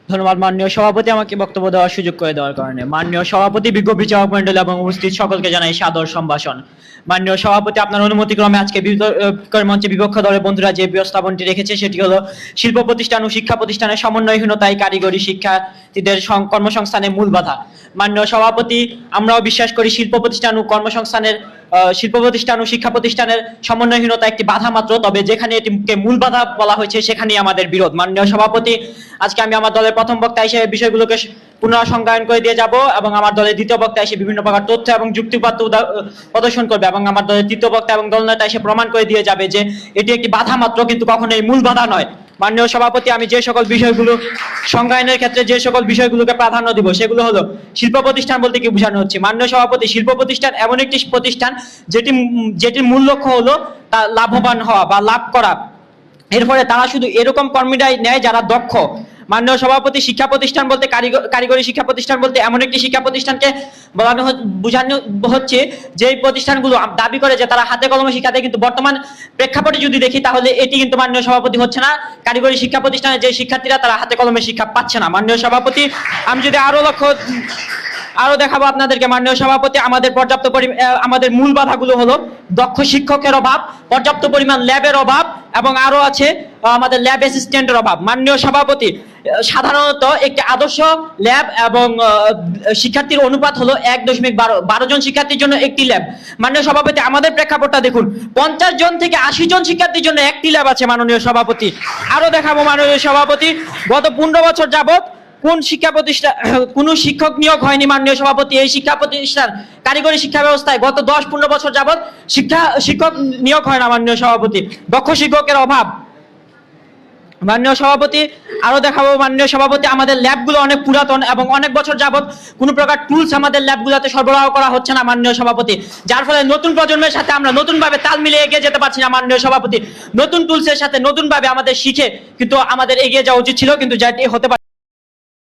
ধন্যবাদ মাননীয় সভাপতি, আমাকে বক্তব্য দেওয়ার সুযোগ করে দেওয়ার কারণে। মাননীয় সভাপতি, বিজ্ঞ বিচারক মণ্ডলী এবং উপস্থিত সকলকে জানাই সাদর সম্ভাষণ। মাননীয় সভাপতি, আপনার অনুমতিক্রমে আজকে বিতর্কের মঞ্চে বিপক্ষ দলের বন্ধুরা যে প্রস্তাবনটি রেখেছে সেটি হলো শিল্প প্রতিষ্ঠান ও শিক্ষা প্রতিষ্ঠানের সমন্বয়হীনতাই কারিগরি শিক্ষার্থীদের কর্মসংস্থানের মূল বাধা। মাননীয় সভাপতি, আমরাও বিশ্বাস করি শিল্প প্রতিষ্ঠান ও শিক্ষা প্রতিষ্ঠানের সমন্বয়হীনতা একটি বাধা মাত্র, তবে যেখানে এটিকে মূল বাধা বলা হয়েছে সেখানেই আমাদের বিরোধ। মাননীয় সভাপতি, আজকে আমি আমার দলের প্রথম বক্তা হিসেবে বিষয়গুলোকে পুনঃসংজ্ঞায়ন করে দিয়ে যাব এবং আমার দলের দ্বিতীয় বক্তা এসে বিভিন্ন প্রকার তথ্য এবং যুক্তিপত্র প্রদর্শন করবে এবং আমার দলের তৃতীয় বক্তা এবং দলনেতা এসে প্রমাণ করে দিয়ে যাবে যে এটি একটি বাধা মাত্র, কিন্তু কখনোই মূল বাধা নয়। মাননীয় সভাপতি, আমি যে সকল বিষয়গুলো সংজ্ঞায়নের ক্ষেত্রে যে সকল বিষয়গুলোকে প্রাধান্য দিব সেগুলো হলো শিল্প প্রতিষ্ঠান বলতে কি বোঝানো হচ্ছে। মাননীয় সভাপতি, শিল্প প্রতিষ্ঠান এমন একটি প্রতিষ্ঠান যেটির মূল লক্ষ্য হলো তা লাভবান হওয়া বা লাভ করা। এরপরে তারা শুধু এরকম কর্মীরাই নেয় যারা দক্ষ। মাননীয় সভাপতি, শিক্ষা প্রতিষ্ঠান বলতে কারিগরি শিক্ষা প্রতিষ্ঠান বলতে এমন একটি শিক্ষা প্রতিষ্ঠানকে বোঝানো হচ্ছে যে প্রতিষ্ঠানগুলো দাবি করে যে তারা হাতে কলমে শিক্ষা দেয়, কিন্তু বর্তমান প্রেক্ষাপটে যদি দেখি তাহলে এটি কিন্তু মাননীয় সভাপতি হচ্ছে না। কারিগরি শিক্ষা প্রতিষ্ঠানের যে শিক্ষার্থীরা তারা হাতে কলমে শিক্ষা পাচ্ছে না। মাননীয় সভাপতি, আমি যদি আরো দেখাবো আপনাদেরকে। মাননীয় সভাপতি, আমাদের মূল বাধাগুলো হলো দক্ষ শিক্ষকের অভাব, পর্যাপ্ত পরিমাণ ল্যাবের অভাব এবং আরো আছে আমাদের ল্যাব অ্যাসিস্ট্যান্টের অভাব। মাননীয় সভাপতি, সাধারণত একটি আদর্শ ল্যাব এবং শিক্ষার্থীর অনুপাত হলো 1.12 জন শিক্ষার্থীর জন্য একটি ল্যাব। মাননীয় সভাপতি, আমাদের প্রেক্ষাপটটা দেখুন, 50 জন থেকে 80 জন শিক্ষার্থীর জন্য একটি ল্যাব আছে। মাননীয় সভাপতি, আরো দেখাবো মাননীয় সভাপতি, গত 15 বছর যাবত কোন শিক্ষক নিয়োগ হয়নি। মাননীয় সভাপতি, এই শিক্ষা প্রতিষ্ঠান কারিগরি শিক্ষা ব্যবস্থায় গত 10-15 বছর যাবত শিক্ষক নিয়োগ হয় না। মাননীয় সভাপতি, দক্ষ শিক্ষকের অভাব। মাননীয় সভাপতি, আরো দেখাবো মাননীয় সভাপতি, আমাদের ল্যাবগুলো অনেক পুরাতন এবং অনেক বছর যাবত কোনো প্রকার টুলস আমাদের ল্যাবগুলোতে সরবরাহ করা হচ্ছে না। মাননীয় সভাপতি, যার ফলে নতুন প্রজন্মের সাথে আমরা নতুনভাবে তাল মিলিয়ে এগিয়ে যেতে পারছি না। মাননীয় সভাপতি, নতুন টুলসের সাথে নতুনভাবে আমাদের শিখে কিন্তু আমাদের এগিয়ে যাওয়া উচিত ছিল, কিন্তু যেটি হতে পারে